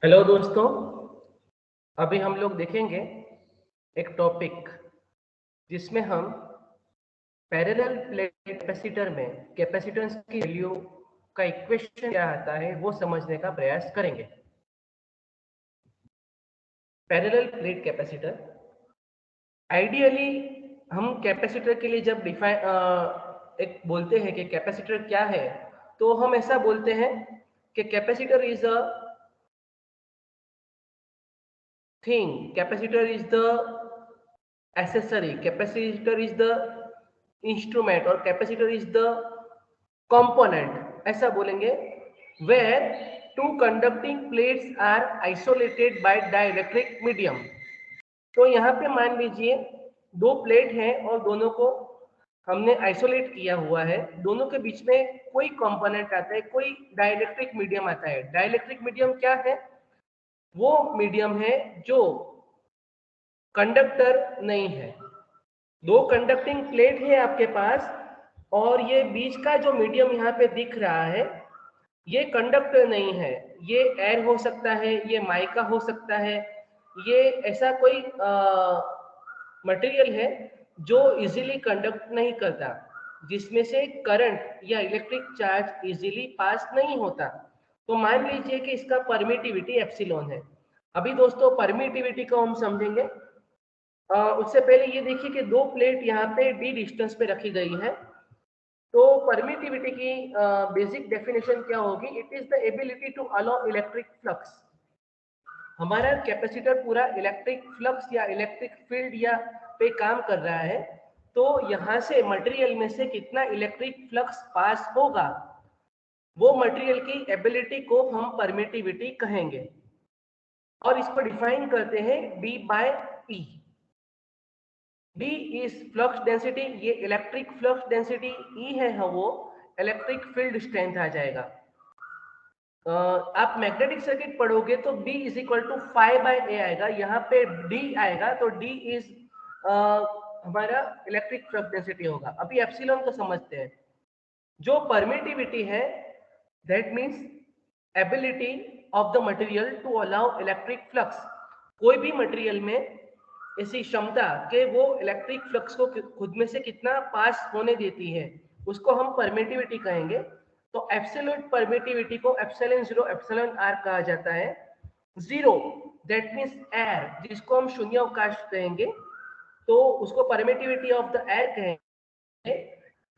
Hello दोस्तों, अभी हम लोग देखेंगे एक टॉपिक जिसमें हम पैरेलल प्लेट कैपेसिटर में कैपेसिटेंस की वैल्यू का इक्वेशन क्या आता है वो समझने का प्रयास करेंगे। पैरेलल प्लेट कैपेसिटर आइडियली हम कैपेसिटर के लिए जब एक बोलते हैं कि कैपेसिटर क्या है, तो हम ऐसा बोलते हैं कि capacitor is a thing, capacitor is the accessory, capacitor is the instrument और capacitor is the component, ऐसा बोलेंगे। where two conducting plates are isolated by dielectric medium। तो यहाँ पे मान लीजिए दो प्लेट हैं और दोनों को हमने आइसोलेट किया हुआ है, दोनों के बीच में कोई कंपोनेंट आता है, कोई डाइलेक्ट्रिक मीडियम आता है। डाइलेक्ट्रिक मीडियम क्या है? वो मीडियम है जो कंडक्टर नहीं है। दो कंडक्टिंग प्लेट है आपके पास और ये बीच का जो मीडियम यहाँ पे दिख रहा है ये कंडक्टर नहीं है। ये एयर हो सकता है, ये माइका हो सकता है, ये ऐसा कोई मटेरियल है जो इजीली कंडक्ट नहीं करता, जिसमें से करंट या इलेक्ट्रिक चार्ज इजीली पास नहीं होता। तो मान लीजिए कि इसका परमिटिविटी एप्सिलॉन है। अभी दोस्तों परमिटिविटी को हम समझेंगे। उससे पहले ये देखिए कि दो प्लेट यहाँ पे डी डिस्टेंस पे रखी गई है। तो परमिटिविटी की बेसिक डेफिनेशन क्या होगी? It is the ability to allow electric flux. हमारा कैपेसिटर पूरा इलेक्ट्रिक फ्लक्स या इलेक्ट्रिक फील्ड या पे काम कर रहा है, तो यहाँ से मटेरियल में से कितना इलेक्ट्रिक फ्लक्स पास होगा, वो मटेरियल की एबिलिटी को हम परमिटिविटी कहेंगे और इसको डिफाइन करते हैं D by P. D is flux density, ये इलेक्ट्रिक फ्लक्स डेंसिटी, E है वो इलेक्ट्रिक फील्ड स्ट्रेंथ आ जाएगा। आप मैग्नेटिक सर्किट पढ़ोगे तो B is equal to phi by A आएगा, यहाँ पे D आएगा तो D इज हमारा इलेक्ट्रिक फ्लक्स डेंसिटी होगा। अभी एप्सिलॉन को समझते हैं। जो परमिटिविटी है that means ability of the material to allow electric flux. कोई भी मटेरियल में ऐसी क्षमता कि वो इलेक्ट्रिक फ्लक्स को खुद में से कितना पास होने देती है, उसको हम परमिटिविटी कहेंगे। तो एब्सोल्यूट परमिटिविटी को एप्सिलॉन जीरो एप्सिलॉन आर कहा जाता है। जीरो दैट मीन्स एयर, जिसको हम शून्यावकाश कहेंगे, तो उसको परमिटिविटी ऑफ द एयर कहेंगे।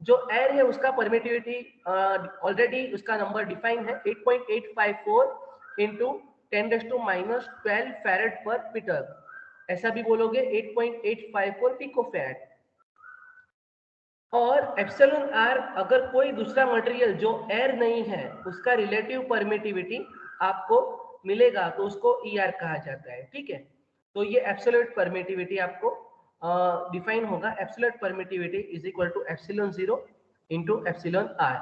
जो एयर है उसका परमिटिविटी ऑलरेडी उसका नंबर डिफाइन है 8.854 इंटू 10⁻⁻12 फैरेड पर मीटर। ऐसा भी बोलोगे 8.854 पिकोफैरेड। और एप्सिलॉन आर अगर कोई दूसरा मटेरियल जो एयर नहीं है उसका रिलेटिव परमिटिविटी आपको मिलेगा तो उसको ई आर कहा जाता है। ठीक है, तो ये एब्सोल्यूट परमिटिविटी आपको डिफाइन होगा। Absolute permittivity is equal to epsilon zero into epsilon R.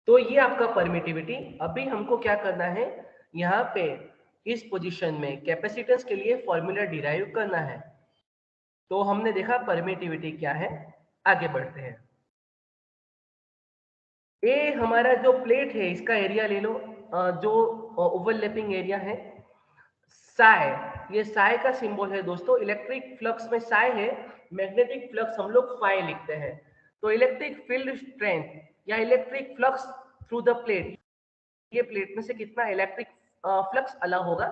तो ये आपका परमिटिविटी। अभी हमको क्या करना है, यहाँ पे इस पोजीशन में कैपेसिटेंस के लिए फॉर्मूला डिराइव करना है। तो हमने देखा परमिटिविटी क्या है, आगे बढ़ते हैं। ए हमारा जो प्लेट है इसका एरिया ले लो, जो ओवरलैपिंग एरिया है साई, ये साई का सिंबल है दोस्तों। इलेक्ट्रिक फ्लक्स में साई है, मैग्नेटिक फ्लक्स हम लोग फाई लिखते हैं। तो इलेक्ट्रिक फील्ड स्ट्रेंथ या electric flux through the plate, ये प्लेट में से कितना इलेक्ट्रिक फ्लक्स अलाउ होगा,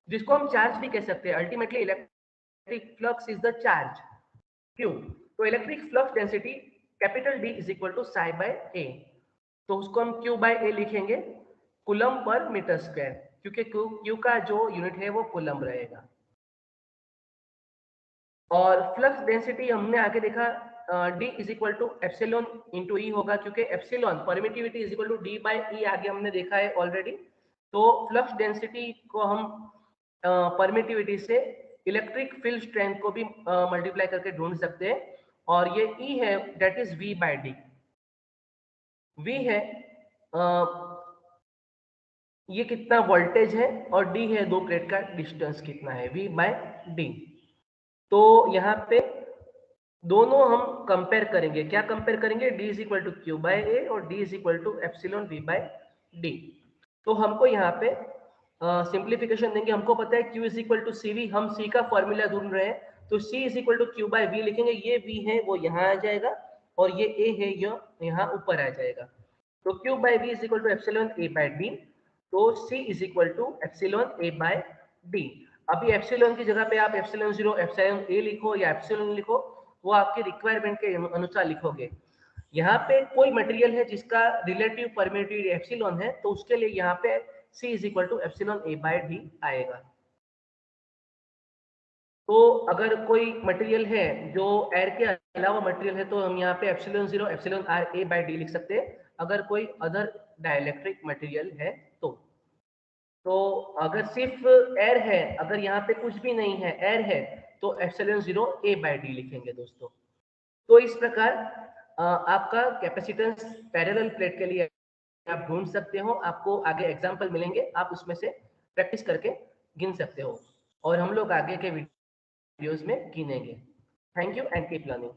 जिसको हम चार्ज भी कह सकते हैं। Ultimately electric flux is the charge Q. तो electric flux density capital D is equal to psi by A, तो उसको हम क्यू बाय ए लिखेंगे, कूलम पर मीटर स्क्वायर, क्योंकि क्यू का जो यूनिट है वो कूलम रहेगा। और फ्लक्स डेंसिटी हमने आगे देखा D is equal to epsilon into E होगा, क्योंकि epsilon permittivity is equal to D by E आगे हमने देखा है ऑलरेडी। तो फ्लक्स डेंसिटी को हम परमिटिविटी से इलेक्ट्रिक फील्ड स्ट्रेंथ को भी मल्टीप्लाई करके ढूंढ सकते हैं। और ये E है that is V by D. V है ये कितना वोल्टेज है और D है दो प्लेट का डिस्टेंस कितना है, V बाय डी। तो यहाँ पे दोनों हम कंपेयर करेंगे। क्या कंपेयर करेंगे? D is equal to Q by A और D is equal to epsilon V by D. तो हमको यहाँ पे सिंप्लीफिकेशन देंगे, हमको पता है Q is equal to CV, हम C का फॉर्मूला ढूंढ रहे हैं, तो C is equal to Q by V लिखेंगे, ये V है वो यहाँ आ जाएगा और ये A है ये यहाँ ऊपर आ जाएगा, तो Q by V is equal to epsilon A by D, तो C is equal to epsilon A by D। अभी एप्सिलॉन की जगह पे आप एप्सिलॉन 0 एप्सिलॉन A लिखो या एप्सिलॉन लिखो, वो आपके रिक्वायरमेंट के अनुसार लिखोगे। यहाँ पे कोई मटेरियल है जिसका रिलेटिव परमिटिविटी एप्सिलॉन है, तो उसके लिए यहाँ पे C is equal to epsilon A by D आएगा। तो अगर कोई मटेरियल है जो एयर के अलावा मटेरियल है, तो हम यहाँ पे epsilon 0 epsilon R A by D लिख सकते हैं, अगर कोई अदर डाइलेक्ट्रिक मटेरियल है तो अगर सिर्फ एयर है, अगर यहाँ पे कुछ भी नहीं है एयर है, तो एप्सिलॉन 0 A बाय D लिखेंगे दोस्तों। तो इस प्रकार आपका कैपेसिटेंस पैरेलल प्लेट के लिए आप ढूंढ सकते हो, आपको आगे एग्जाम्पल मिलेंगे, आप उसमें से प्रैक्टिस करके गिन सकते हो और हम लोग आगे के वीडियोस में गिनेंगे। Thank you and keep learning.